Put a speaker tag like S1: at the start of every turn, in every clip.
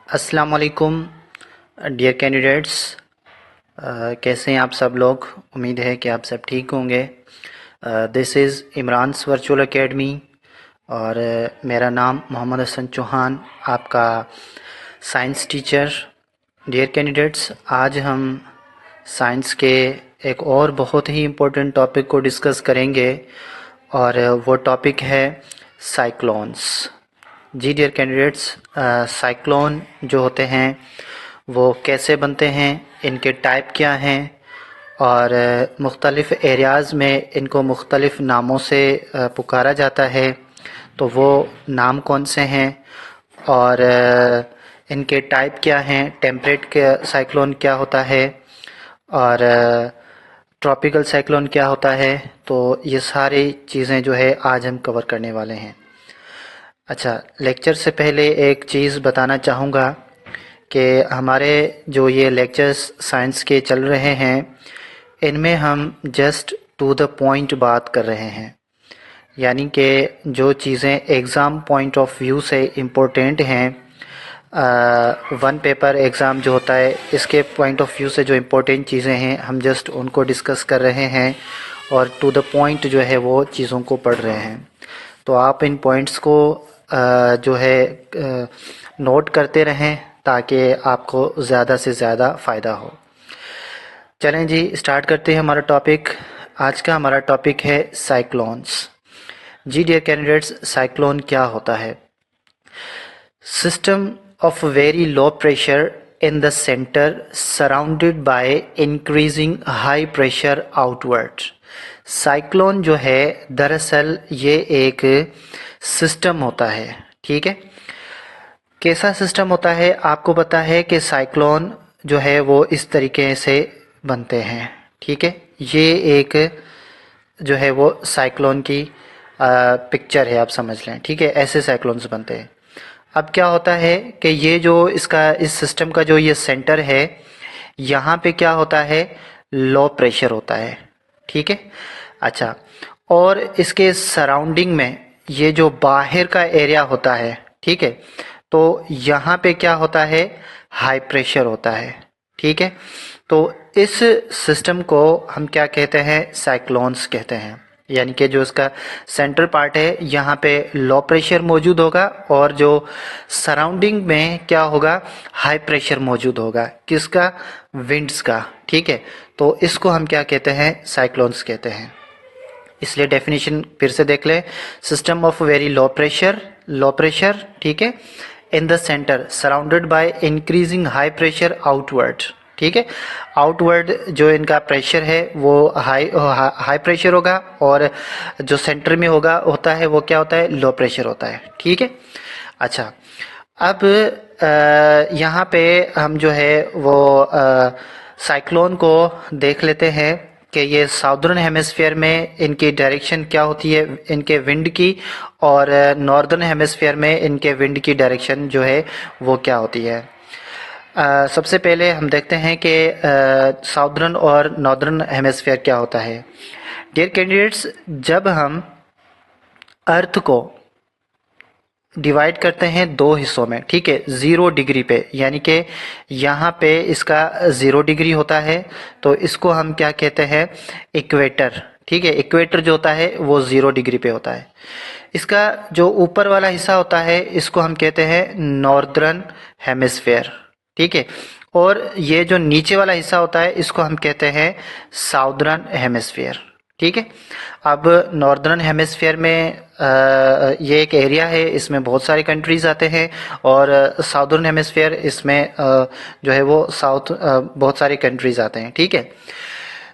S1: अस्सलाम वालेकुम dear candidates. कैसे हैं आप सब लोग। उम्मीद है कि आप सब ठीक होंगे। This is Imran's virtual academy और मेरा नाम मोहम्मद हसन चौहान, आपका साइंस टीचर। डियर कैंडिडेट्स, आज हम साइंस के एक और बहुत ही इम्पोर्टेंट टॉपिक को डिस्कस करेंगे और वो टॉपिक है साइक्लोन्स। जी डियर कैंडिडेट्स, साइक्लोन जो होते हैं वो कैसे बनते हैं, इनके टाइप क्या हैं और मुख्तलिफ़ एरियाज़ में इनको मुख्तलिफ़ नामों से पुकारा जाता है। तो वो नाम कौन से हैं और इनके टाइप क्या हैं, टेम्परेट के साइक्लोन क्या होता है और ट्रॉपिकल साइक्लोन क्या होता है। तो ये सारी चीज़ें जो है आज हम कवर करने वाले हैं। अच्छा, लेक्चर से पहले एक चीज़ बताना चाहूँगा कि हमारे जो ये लेक्चर्स साइंस के चल रहे हैं इनमें हम जस्ट टू द पॉइंट बात कर रहे हैं, यानी कि जो चीज़ें एग्ज़ाम पॉइंट ऑफ व्यू से इम्पोर्टेंट हैं, वन पेपर एग्ज़ाम जो होता है इसके पॉइंट ऑफ व्यू से जो इम्पोर्टेंट चीज़ें हैं हम जस्ट उनको डिस्कस कर रहे हैं और टू द पॉइंट जो है वो चीज़ों को पढ़ रहे हैं। तो आप इन पॉइंट्स को जो है नोट करते रहें ताकि आपको ज़्यादा से ज़्यादा फ़ायदा हो। चलें जी, स्टार्ट करते हैं हमारा टॉपिक। आज का हमारा टॉपिक है साइक्लोन्स। जी डियर कैंडिडेट्स, साइक्लोन क्या होता है? System of very low pressure in the center surrounded by increasing high pressure outward। Cyclone जो है दरअसल ये एक सिस्टम होता है, ठीक है। कैसा सिस्टम होता है? आपको पता है कि साइक्लोन जो है वो इस तरीके से बनते हैं, ठीक है। ये एक जो है वो साइक्लोन की पिक्चर है, आप समझ लें, ठीक है। ऐसे साइक्लोन्स बनते हैं। अब क्या होता है कि ये जो इसका इस सिस्टम का जो ये सेंटर है यहाँ पे क्या होता है, लो प्रेशर होता है, ठीक है। अच्छा, और इसके सराउंडिंग में ये जो बाहर का एरिया होता है, ठीक है, तो यहाँ पे क्या होता है, हाई प्रेशर होता है, ठीक है। तो इस सिस्टम को हम क्या कहते हैं, साइक्लोन्स कहते हैं। यानी कि जो इसका सेंट्रल पार्ट है यहाँ पे लो प्रेशर मौजूद होगा और जो सराउंडिंग में क्या होगा, हाई प्रेशर मौजूद होगा। किसका? विंड्स का, ठीक है। तो इसको हम क्या कहते हैं, साइक्लोन्स कहते हैं। इसलिए डेफिनेशन फिर से देख लें। System of very low pressure, ठीक है, in the centre surrounded by increasing high pressure outward, ठीक है। आउटवर्ड जो इनका प्रेशर है वो हाई प्रेशर होगा और जो सेंटर में होता है वो क्या होता है, लो प्रेशर होता है, ठीक है। अच्छा, अब यहाँ पे हम जो है वो साइक्लोन को देख लेते हैं कि ये साउदर्न हेमिस्फीयर में इनकी डायरेक्शन क्या होती है, इनके विंड की, और नॉर्दर्न हेमिस्फीयर में इनके विंड की डायरेक्शन जो है वो क्या होती है। सबसे पहले हम देखते हैं कि साउदर्न और नॉर्दर्न हेमिस्फीयर क्या होता है। डियर कैंडिडेट्स, जब हम अर्थ को डिवाइड करते हैं दो हिस्सों में, ठीक है, 0 डिग्री पे, यानी कि यहाँ पे इसका 0 डिग्री होता है, तो इसको हम क्या कहते हैं, इक्वेटर, ठीक है। इक्वेटर जो होता है वो 0 डिग्री पे होता है। इसका जो ऊपर वाला हिस्सा होता है इसको हम कहते हैं नॉर्दर्न हेमिस्फेयर, ठीक है। और ये जो नीचे वाला हिस्सा होता है इसको हम कहते हैं साउदर्न हेमिस्फीयर, ठीक है। अब नॉर्दर्न हेमिस्फीयर में ये एक एरिया है, इसमें बहुत सारे कंट्रीज आते हैं, और साउदर्न हेमिस्फीयर इसमें जो है वो बहुत सारे कंट्रीज आते हैं, ठीक है।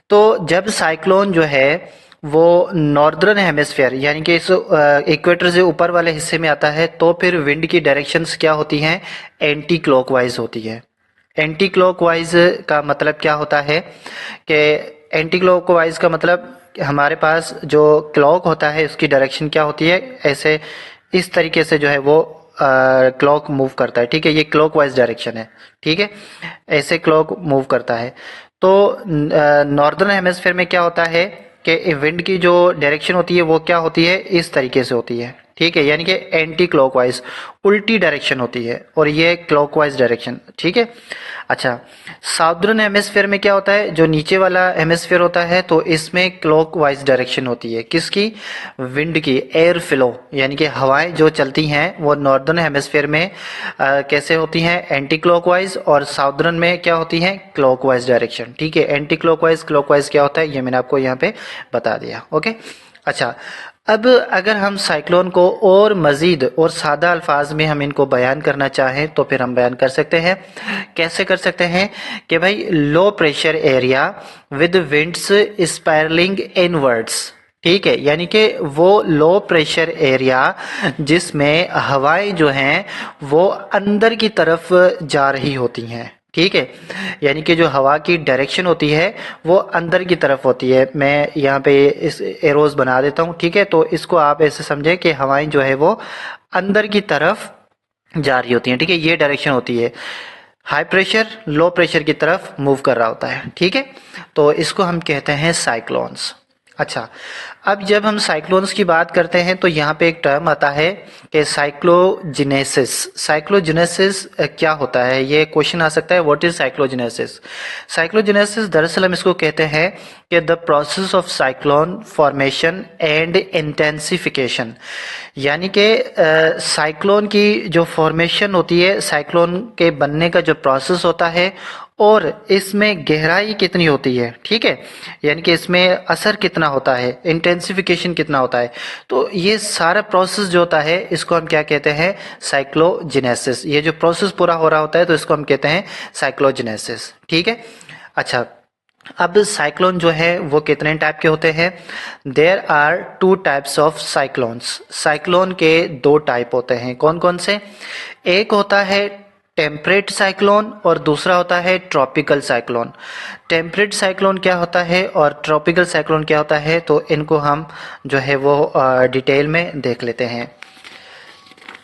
S1: तो जब साइक्लोन जो है वो नॉर्दर्न हेमिस्फीयर यानी कि इस इक्वेटर से ऊपर वाले हिस्से में आता है, तो फिर विंड की डायरेक्शंस क्या होती हैं, एंटी क्लॉकवाइज होती है। एंटी क्लॉकवाइज का मतलब क्या होता है कि एंटी क्लॉकवाइज का मतलब हमारे पास जो क्लॉक होता है उसकी डायरेक्शन क्या होती है, ऐसे इस तरीके से जो है वो क्लॉक मूव करता है, ठीक है। ये क्लॉकवाइज डायरेक्शन है, ठीक है, ऐसे क्लॉक मूव करता है। तो नॉर्दर्न हेमिस्फीयर में क्या होता है कि विंड की जो डायरेक्शन होती है वो क्या होती है, इस तरीके से होती है, ठीक है, यानी कि एंटी क्लॉकवाइज, उल्टी डायरेक्शन होती है, और ये क्लॉकवाइज डायरेक्शन, ठीक है। अच्छा, साउदर्न हेमिस्फीयर में क्या होता है, जो नीचे वाला हेमिस्फीयर होता है तो इसमें क्लॉकवाइज डायरेक्शन होती है, किसकी, विंड की, एयर फ्लो, यानी कि हवाएं जो चलती हैं वो नॉर्दर्न हेमिस्फीयर में कैसे होती हैं, एंटी क्लॉकवाइज, और साउदर्न में क्या होती हैं, क्लॉकवाइज डायरेक्शन, ठीक है। एंटी क्लॉकवाइज क्लॉकवाइज क्या होता है ये मैंने आपको यहाँ पे बता दिया, ओके। अच्छा, अब अगर हम साइक्लोन को और मज़ीद और सादा अल्फाज में हम इनको बयान करना चाहें तो फिर हम बयान कर सकते हैं। कैसे कर सकते हैं कि भाई, low pressure area with winds spiralling inwards, ठीक है, यानी कि वो लो प्रेशर एरिया जिसमें हवाएं जो हैं वो अंदर की तरफ जा रही होती हैं, ठीक है, यानी कि जो हवा की डायरेक्शन होती है वो अंदर की तरफ होती है। मैं यहाँ पे इस एरोज बना देता हूँ, ठीक है, तो इसको आप ऐसे समझें कि हवाएं जो है वो अंदर की तरफ जा रही होती हैं, ठीक है, ये डायरेक्शन होती है। हाई प्रेशर लो प्रेशर की तरफ मूव कर रहा होता है, ठीक है, तो इसको हम कहते हैं साइक्लोन्स। अच्छा, अब जब हम साइक्लोन्स की बात करते हैं तो यहाँ पे एक टर्म आता है कि साइक्लोजेनेसिस। साइक्लोजेनेसिस क्या होता है, ये क्वेश्चन आ सकता है, व्हाट इज साइक्लोजेनेसिस। साइक्लोजेनेसिस दरअसल हम इसको कहते हैं कि the process of cyclone formation and intensification, यानी कि साइक्लोन की जो फॉर्मेशन होती है, साइक्लोन के बनने का जो प्रोसेस होता है, और इसमें गहराई कितनी होती है, ठीक है, यानी कि इसमें असर कितना होता है, इंटेंसिफिकेशन कितना होता है, तो ये सारा प्रोसेस जो होता है इसको हम क्या कहते हैं, साइक्लोजेनेसिस। ये जो प्रोसेस पूरा हो रहा होता है तो इसको हम कहते हैं साइक्लोजेनेसिस, ठीक है। अच्छा, अब साइक्लोन जो है वो कितने टाइप के होते हैं, there are two types of cyclones. Cyclone के दो टाइप होते हैं, कौन कौन से, एक होता है टेम्परेट साइक्लोन और दूसरा होता है ट्रॉपिकल साइक्लोन। टेम्परेट साइक्लोन क्या होता है और ट्रॉपिकल साइक्लोन क्या होता है, तो इनको हम जो है वो डिटेल में देख लेते हैं।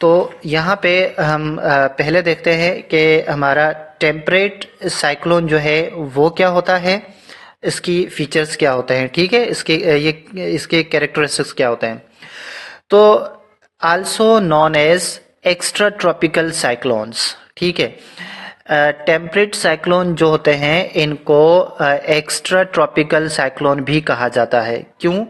S1: तो यहाँ पे हम पहले देखते हैं कि हमारा टेम्परेट साइक्लोन जो है वो क्या होता है, इसकी फीचर्स क्या होते हैं, ठीक है, इसके कैरेक्टरिस्टिक्स क्या होते हैं। तो also known as extra tropical cyclones, ठीक है, टेम्परेट साइक्लोन जो होते हैं इनको एक्स्ट्रा ट्रॉपिकल साइक्लोन भी कहा जाता है। क्यों,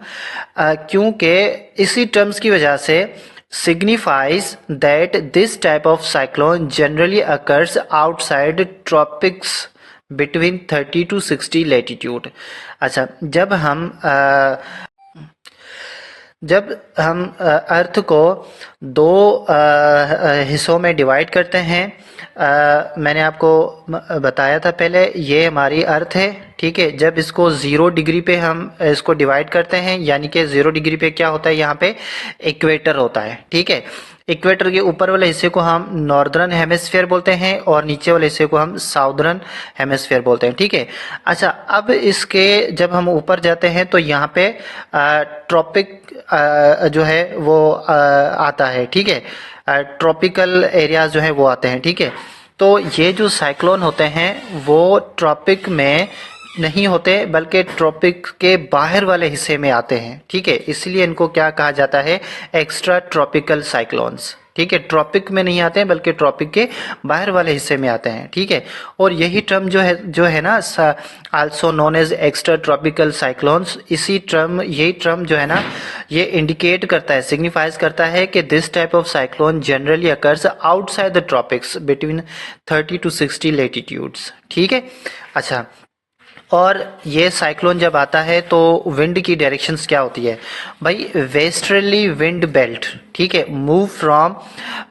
S1: क्योंकि इसी टर्म्स की वजह से signifies that this type of cyclone generally occurs outside tropics between 30 to 60 latitude। अच्छा, जब हम अर्थ को दो हिस्सों में डिवाइड करते हैं, मैंने आपको बताया था पहले, ये हमारी अर्थ है, ठीक है। जब इसको 0 डिग्री पे हम इसको डिवाइड करते हैं, यानी कि 0 डिग्री पे क्या होता है, यहाँ पे इक्वेटर होता है, ठीक है। इक्वेटर के ऊपर वाले हिस्से को हम नॉर्दर्न हेमिस्फीयर बोलते हैं और नीचे वाले हिस्से को हम साउदर्न हेमिस्फीयर बोलते हैं, ठीक है। अच्छा, अब इसके जब हम ऊपर जाते हैं तो यहाँ पे ट्रॉपिक जो है वो आता है, ठीक है, ट्रॉपिकल एरियाज जो है वो आते हैं, ठीक है। तो ये जो साइक्लोन होते हैं वो ट्रॉपिक में नहीं होते बल्कि ट्रॉपिक के बाहर वाले हिस्से में आते हैं, ठीक है, इसलिए इनको क्या कहा जाता है, एक्स्ट्रा ट्रॉपिकल साइक्लोन्स, ठीक है। ट्रॉपिक में नहीं आते हैं बल्कि ट्रॉपिक के बाहर वाले हिस्से में आते हैं, ठीक है। और यही टर्म जो है ना, also known as extra tropical cyclones, यही टर्म जो है ना, ये इंडिकेट करता है, सिग्निफाइज करता है कि this type of cyclone generally occurs outside the tropics between 30 to 60 latitudes, ठीक है। अच्छा, और ये साइक्लोन जब आता है तो विंड की डायरेक्शंस क्या होती है भाई, वेस्टर्ली विंड बेल्ट, ठीक है, move from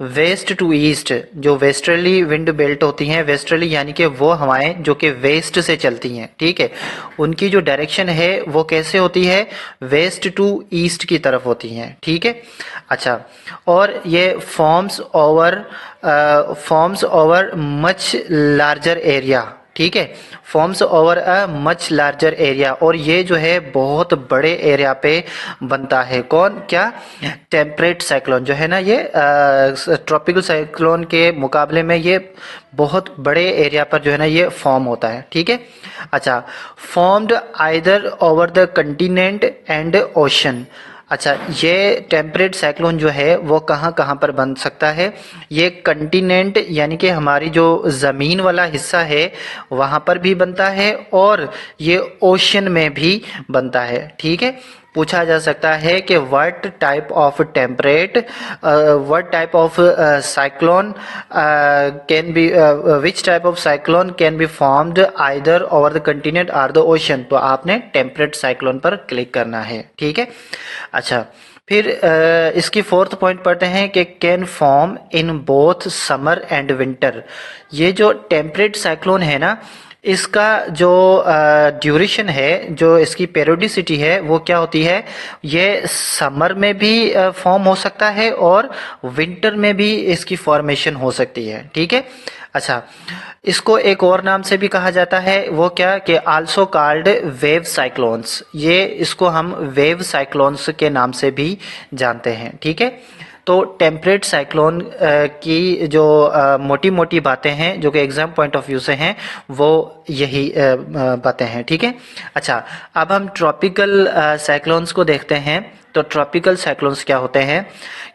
S1: west to east. जो वेस्टर्ली विंड बेल्ट होती हैं, वेस्टर्ली यानी कि वो हवाएं जो कि वेस्ट से चलती हैं, ठीक है, उनकी जो डायरेक्शन है वो कैसे होती है, वेस्ट टू ईस्ट की तरफ होती हैं, ठीक है। अच्छा, और ये forms over much larger area, ठीक है, forms over a much larger area, और ये जो है बहुत बड़े एरिया पे बनता है। कौन, क्या, टेम्परेट साइक्लोन जो है ना, ये ट्रॉपिकल साइक्लोन के मुकाबले में ये बहुत बड़े एरिया पर जो है ना ये फॉर्म होता है, ठीक है। अच्छा, formed either over the continent and ocean. अच्छा, ये टेम्परेट साइक्लोन जो है वो कहाँ कहाँ पर बन सकता है? ये कंटिनेंट यानी कि हमारी जो ज़मीन वाला हिस्सा है वहाँ पर भी बनता है और ये ओशन में भी बनता है। ठीक है, पूछा जा सकता है कि what type of temperate what type of cyclone can be which type of cyclone can be formed either over the continent और द ओशन। तो आपने टेम्परेट साइक्लोन पर क्लिक करना है। ठीक है, अच्छा, फिर इसकी फोर्थ पॉइंट पढ़ते हैं कि can form in both summer and winter. ये जो टेम्परेट साइक्लोन है ना, इसका जो ड्यूरेशन है, जो इसकी पेरियोडिसिटी है, वो क्या होती है? ये समर में भी फॉर्म हो सकता है और विंटर में भी इसकी फॉर्मेशन हो सकती है। ठीक है, अच्छा, इसको एक और नाम से भी कहा जाता है, वो क्या कि आल्सो कॉल्ड वेव साइक्लोन्स। ये इसको हम वेव साइक्लोन्स के नाम से भी जानते हैं। ठीक है, तो टेम्परेट साइक्लोन की जो मोटी मोटी बातें हैं जो कि एग्जाम पॉइंट ऑफ व्यू से हैं, वो यही बातें हैं। ठीक है, अच्छा, अब हम ट्रॉपिकल साइक्लोन्स को देखते हैं। तो ट्रॉपिकल साइक्लोन्स क्या होते हैं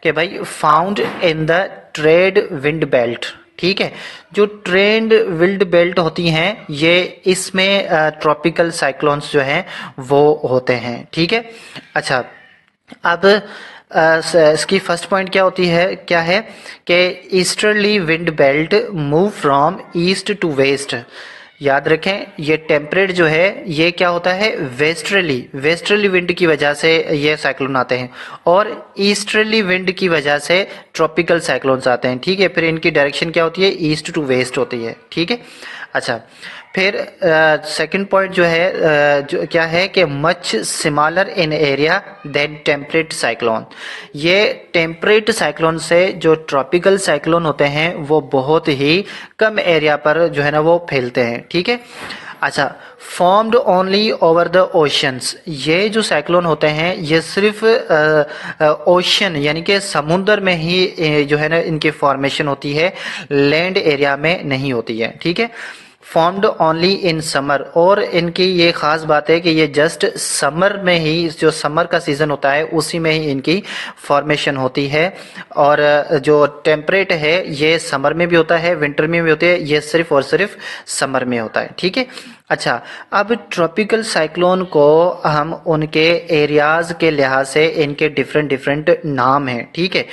S1: कि भाई found in the trade wind belt. ठीक है, जो ट्रेंड विंड बेल्ट होती हैं ये इसमें ट्रॉपिकल साइक्लोन्स जो हैं वो होते हैं। ठीक है, अच्छा, अब इसकी फर्स्ट पॉइंट क्या है कि easterly wind belt move from east to west. याद रखें, ये टेम्परेट जो है ये क्या होता है? वेस्टर्ली विंड की वजह से ये साइक्लोन आते हैं और ईस्टर्ली विंड की वजह से ट्रॉपिकल साइक्लोन्स आते हैं। ठीक है, फिर इनकी डायरेक्शन क्या होती है? ईस्ट टू वेस्ट होती है। ठीक है, अच्छा, फिर सेकंड पॉइंट जो है जो क्या है कि much smaller in area than temperate cyclone. ये टेम्परेट साइक्लोन से जो ट्रॉपिकल साइक्लोन होते हैं वो बहुत ही कम एरिया पर जो है ना वो फैलते हैं। ठीक है, अच्छा, formed only over the oceans. ये जो साइक्लोन होते हैं ये सिर्फ ओशन यानी कि समुद्र में ही जो है ना इनकी फॉर्मेशन होती है, लैंड एरिया में नहीं होती है। ठीक है, फॉर्म्ड ओनली इन समर, और इनकी ये खास बात है कि ये जस्ट समर में ही, जो समर का सीजन होता है उसी में ही इनकी फॉर्मेशन होती है। और जो टेम्परेट है ये समर में भी होता है, विंटर में भी होते हैं, ये सिर्फ और सिर्फ समर में होता है। ठीक है, अच्छा, अब ट्रॉपिकल साइक्लोन को हम उनके एरियाज के लिहाज से इनके डिफरेंट डिफरेंट नाम हैं। ठीक है,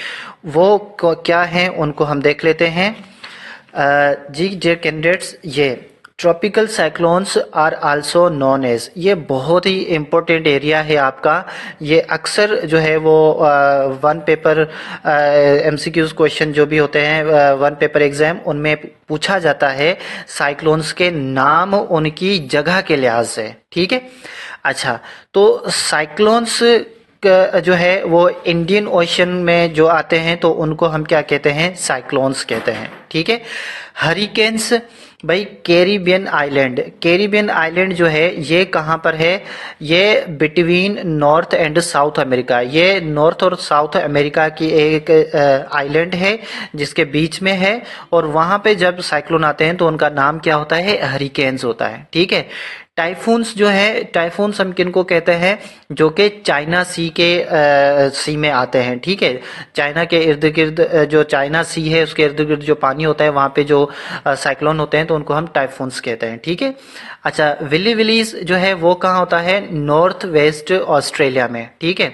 S1: वो क्या हैं उनको हम देख लेते हैं। जी डियर कैंडिडेट्स, ये tropical cyclones are also known as, ये बहुत ही इम्पोर्टेंट एरिया है आपका। ये अक्सर जो है वो वन पेपर एमसीक्यूज क्वेश्चन जो भी होते हैं वन पेपर एग्जाम, उनमें पूछा जाता है साइक्लोन्स के नाम उनकी जगह के लिहाज से। ठीक है, अच्छा, तो साइक्लोन्स जो है वो इंडियन ओशन में जो आते हैं तो उनको हम क्या कहते हैं? साइक्लोन्स कहते हैं। ठीक है, हरिकेन्स, भाई कैरिबियन आइलैंड जो है ये कहाँ पर है? ये between north and south America, ये नॉर्थ और साउथ अमेरिका की एक आइलैंड है जिसके बीच में है, और वहाँ पे जब साइक्लोन आते हैं तो उनका नाम क्या होता है? हरिकेन्स होता है। ठीक है, टाइफून्स जो है, टाइफून्स हम किनको कहते हैं? जो कि चाइना सी के सी में आते हैं। ठीक है, चाइना के इर्द गिर्द जो चाइना सी है उसके इर्द गिर्द जो पानी होता है वहाँ पे जो साइक्लोन होते हैं तो उनको हम टाइफून्स कहते हैं। ठीक है, अच्छा, विलीज जो है वो कहाँ होता है? नॉर्थ वेस्ट ऑस्ट्रेलिया में। ठीक है,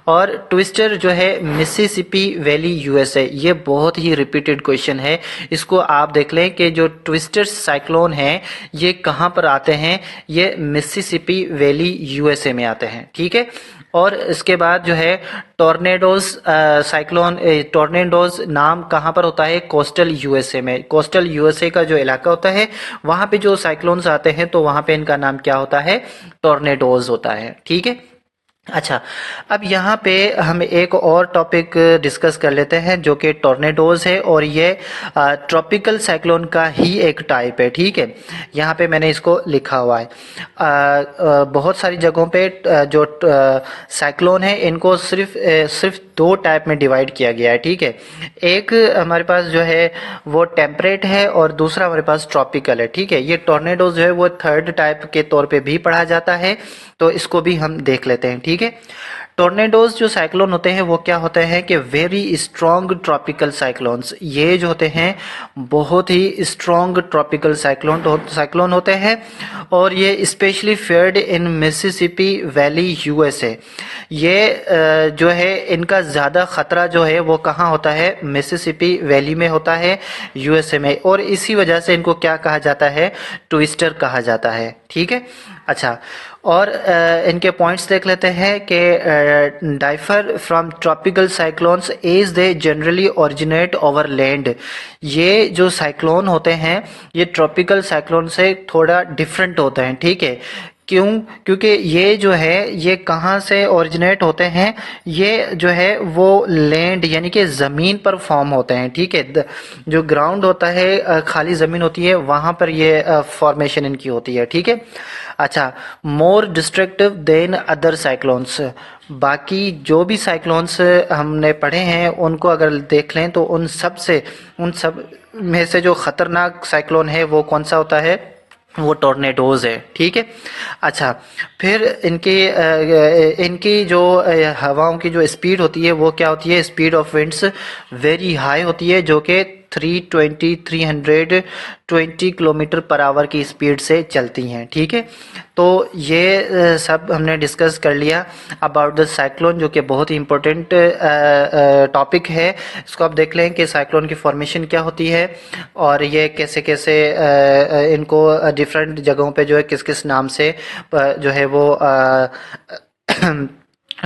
S1: और ट्विस्टर जो है मिसिसिपी वैली यूएसए। ये बहुत ही रिपीटेड क्वेश्चन है, इसको आप देख लें कि जो ट्विस्टर साइक्लोन है ये कहाँ पर आते हैं? ये मिसिसिपी वैली यूएसए में आते हैं। ठीक है, और इसके बाद जो है टॉर्नेडोज साइक्लोन, टॉर्नेडोज नाम कहाँ पर होता है? कोस्टल यूएसए में। कोस्टल यूएसए का जो इलाका होता है वहाँ पे जो साइक्लोन्स आते हैं तो वहाँ पे इनका नाम क्या होता है? टॉर्नेडोज होता है। ठीक है, अच्छा, अब यहाँ पे हम एक और टॉपिक डिस्कस कर लेते हैं जो कि टॉर्नेडोज है, और ये ट्रॉपिकल साइक्लोन का ही एक टाइप है। ठीक है, यहाँ पे मैंने इसको लिखा हुआ है। बहुत सारी जगहों पे जो साइक्लोन है इनको सिर्फ दो टाइप में डिवाइड किया गया है। ठीक है, एक हमारे पास जो है वो टेम्परेट है और दूसरा हमारे पास ट्रॉपिकल है। ठीक है, ये टॉर्नेडो जो है वो थर्ड टाइप के तौर पे भी पढ़ा जाता है, तो इसको भी हम देख लेते हैं। ठीक है, टोर्नेडोज जो साइक्लोन होते हैं वो क्या होते हैं कि वेरी स्ट्रॉन्ग ट्रॉपिकल साइक्लोन्स, ये जो होते हैं बहुत ही स्ट्रॉन्ग ट्रॉपिकल साइक्लोन होते हैं और ये स्पेशली फेयर्ड इन मिसिसिपी वैली यूएसए। ये जो है इनका ज़्यादा ख़तरा जो है वो कहाँ होता है, मिसिसिपी वैली में होता है यूएसए में, और इसी वजह से इनको क्या कहा जाता है, ट्विस्टर कहा जाता है। ठीक है, अच्छा, और इनके पॉइंट्स देख लेते हैं कि differ from tropical cyclones as they generally originate over land. ये जो साइक्लोन होते हैं ये ट्रॉपिकल साइक्लोन से थोड़ा डिफरेंट होते हैं। ठीक है, क्यों? क्योंकि ये जो है ये कहाँ से ओरिजिनेट होते हैं, ये जो है वो लैंड यानी कि ज़मीन पर फॉर्म होते हैं। ठीक है, जो ग्राउंड होता है, खाली ज़मीन होती है, वहाँ पर ये फॉर्मेशन इनकी होती है। ठीक है, अच्छा, मोर डिस्ट्रक्टिव देन अदर साइक्लोन्स। बाकी जो भी साइक्लोन्स हमने पढ़े हैं उनको अगर देख लें तो उन सब में से जो ख़तरनाक साइक्लोन है वो कौन सा होता है, वो टॉर्नेडोज है। ठीक है, अच्छा, फिर इनकी जो हवाओं की जो स्पीड होती है वो क्या होती है, speed of winds very high होती है, जो कि 320 किलोमीटर पर आवर की स्पीड से चलती हैं। ठीक है, तो ये सब हमने डिस्कस कर लिया अबाउट द साइक्लोन, जो कि बहुत ही इम्पोर्टेंट टॉपिक है। इसको आप देख लें कि साइक्लोन की फॉर्मेशन क्या होती है और ये कैसे कैसे इनको डिफरेंट जगहों पे जो है किस किस नाम से जो है वो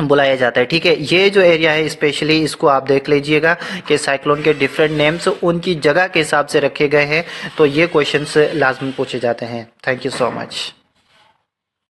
S1: बुलाया जाता है। ठीक है, ये जो एरिया है स्पेशली इसको आप देख लीजिएगा कि साइक्लोन के डिफरेंट नेम्स उनकी जगह के हिसाब से रखे गए हैं, तो ये क्वेश्चंस लाजमी पूछे जाते हैं। Thank you so much.